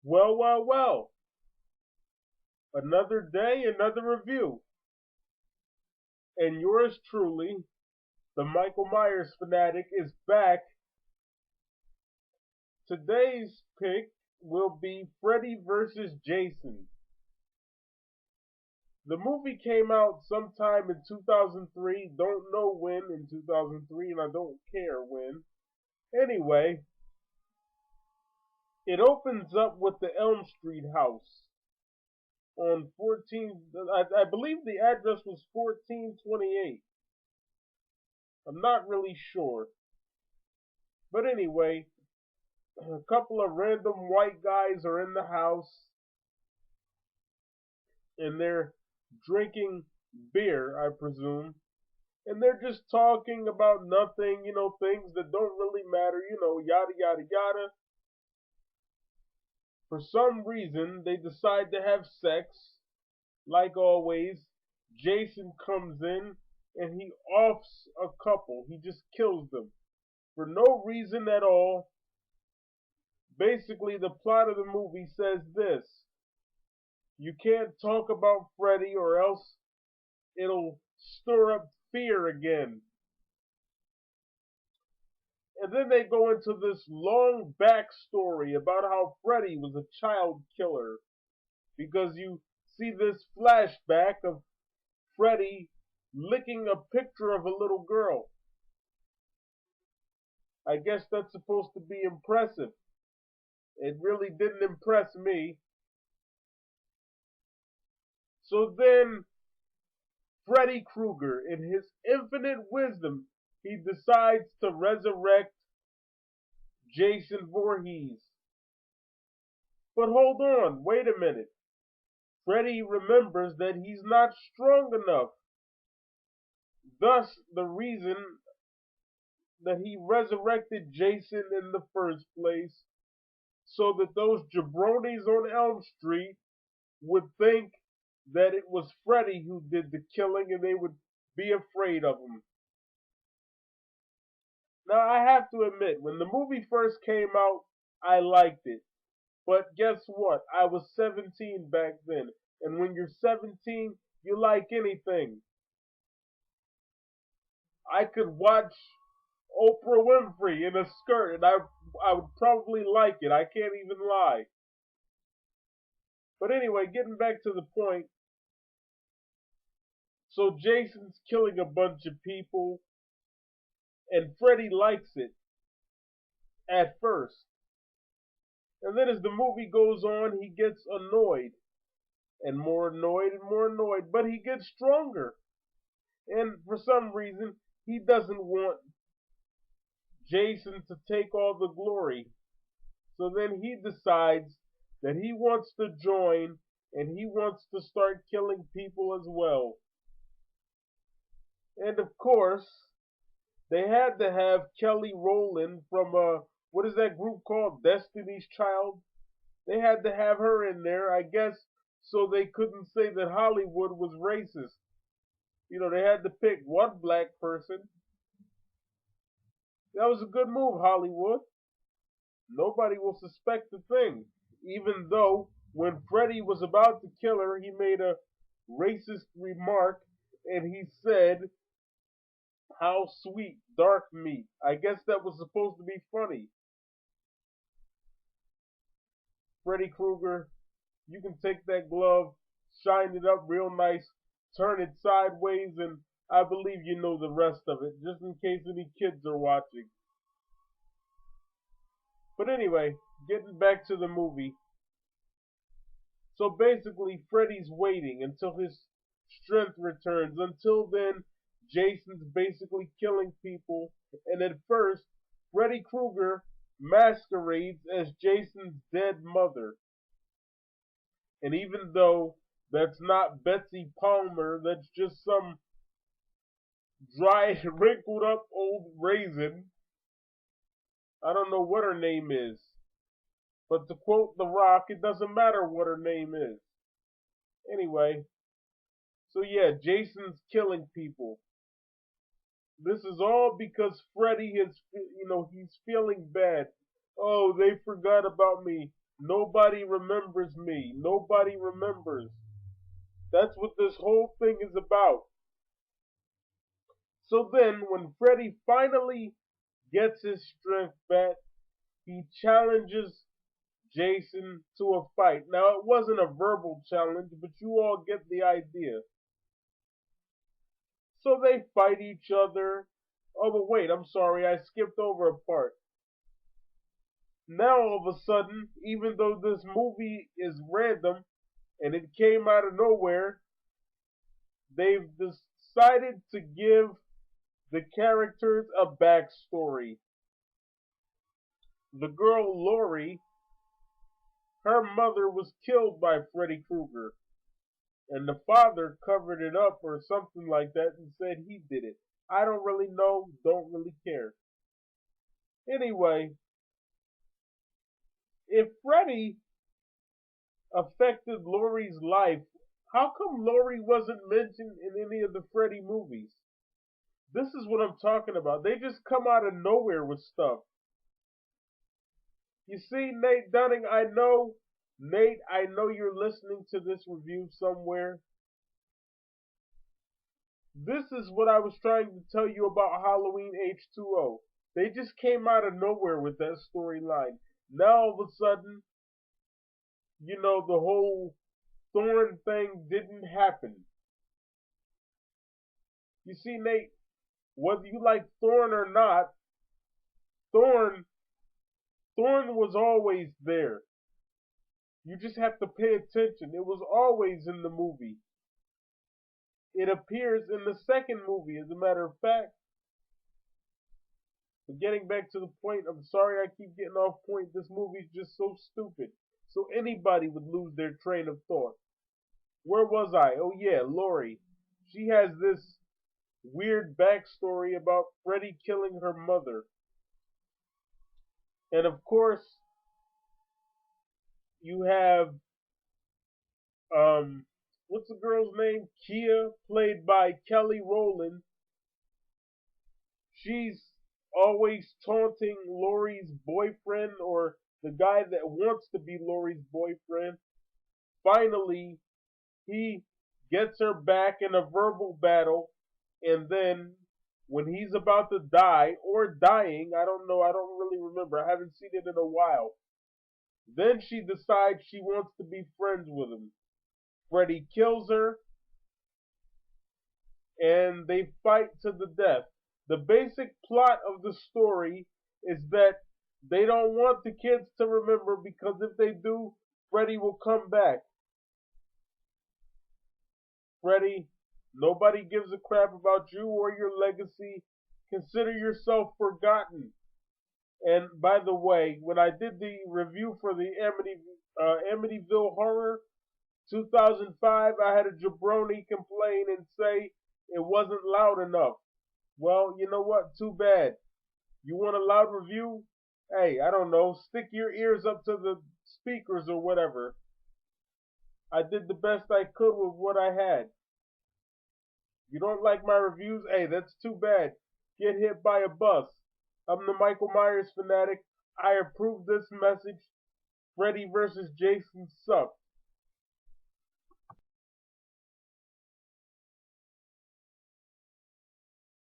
Well, well, well. Another day, another review. And yours truly, the Michael Myers fanatic, is back. Today's pick will be Freddy versus Jason. The movie came out sometime in 2003. Don't know when in 2003, and I don't care when. Anyway, it opens up with the Elm Street house on 14. I believe the address was 1428. I'm not really sure. But anyway, a couple of random white guys are in the house and they're drinking beer, I presume. And they're just talking about nothing, things that don't really matter, yada, yada, yada. For some reason, they decide to have sex. Like always, Jason comes in and he offs a couple. He just kills them for no reason at all. Basically, the plot of the movie says this: you can't talk about Freddy or else it'll stir up fear again. And then they go into this long backstory about how Freddy was a child killer. Because you see this flashback of Freddy licking a picture of a little girl. I guess that's supposed to be impressive. It really didn't impress me. So then Freddy Krueger, in his infinite wisdom, he decides to resurrect Jason Voorhees. But hold on, wait a minute. Freddy remembers that he's not strong enough. Thus, the reason that he resurrected Jason in the first place, so that those jabronis on Elm Street would think that it was Freddy who did the killing and they would be afraid of him. Now, I have to admit, when the movie first came out, I liked it. But guess what? I was 17 back then. And when you're 17, you like anything. I could watch Oprah Winfrey in a skirt and I would probably like it. I can't even lie. But anyway, getting back to the point. So Jason's killing a bunch of people and Freddy likes it at first. And then as the movie goes on, he gets annoyed and more annoyed and more annoyed, but he gets stronger. And for some reason, he doesn't want Jason to take all the glory. So then he decides that he wants to join and he wants to start killing people as well. And of course, they had to have Kelly Rowland from what is that group called? Destiny's Child. They had to have her in there, I guess, so they couldn't say that Hollywood was racist. They had to pick one black person. That was a good move, Hollywood. Nobody will suspect a thing. Even though when Freddy was about to kill her, he made a racist remark and he said, "How sweet, dark meat." I guess that was supposed to be funny. Freddy Krueger, you can take that glove, shine it up real nice, turn it sideways, and I believe you know the rest of it, just in case any kids are watching. But anyway, getting back to the movie. So basically, Freddy's waiting until his strength returns. Until then, Jason's basically killing people. And at first, Freddy Krueger masquerades as Jason's dead mother. And even though that's not Betsy Palmer, that's just some dry, wrinkled up old raisin. I don't know what her name is. But to quote The Rock, it doesn't matter what her name is. Anyway, so yeah, Jason's killing people. This is all because Freddy is, he's feeling bad. Oh, they forgot about me. Nobody remembers me. Nobody remembers. That's what this whole thing is about. So then, when Freddy finally gets his strength back, he challenges Jason to a fight. Now, it wasn't a verbal challenge, but you all get the idea. So they fight each other. Oh, but wait, I'm sorry, I skipped over a part. Now, all of a sudden, even though this movie is random and it came out of nowhere, they've decided to give the characters a backstory. The girl Lori, her mother was killed by Freddy Krueger, and the father covered it up or something like that and said he did it. I don't really know, don't really care. Anyway, if Freddy affected Lori's life, how come Lori wasn't mentioned in any of the Freddy movies? This is what I'm talking about. They just come out of nowhere with stuff. You see, Nate Dunning, Nate, I know you're listening to this review somewhere. This is what I was trying to tell you about Halloween H2O. They just came out of nowhere with that storyline. Now all of a sudden, the whole Thorn thing didn't happen. You see, Nate, whether you like Thorn or not, Thorn was always there. You just have to pay attention. It was always in the movie. It appears in the second movie, as a matter of fact. But getting back to the point, I'm sorry I keep getting off point. This movie's just so stupid. So anybody would lose their train of thought. Where was I? Oh yeah, Lori. She has this weird backstory about Freddy killing her mother. And of course, you have what's the girl's name? Kia, played by Kelly Rowland. She's always taunting Lori's boyfriend, or the guy that wants to be Lori's boyfriend. Finally, he gets her back in a verbal battle, and then when he's about to die, or dying, I don't know, I don't really remember, I haven't seen it in a while, then she decides she wants to be friends with him. Freddy kills her, and they fight to the death. The basic plot of the story is that they don't want the kids to remember, because if they do, Freddy will come back. Freddy, nobody gives a crap about you or your legacy. Consider yourself forgotten. And by the way, when I did the review for the Amityville Horror 2005, I had a jabroni complain and say it wasn't loud enough. Well, you know what? Too bad. You want a loud review? Hey, I don't know. Stick your ears up to the speakers or whatever. I did the best I could with what I had. You don't like my reviews? Hey, that's too bad. Get hit by a bus. I'm the Michael Myers fanatic. I approve this message. Freddy vs. Jason sucks.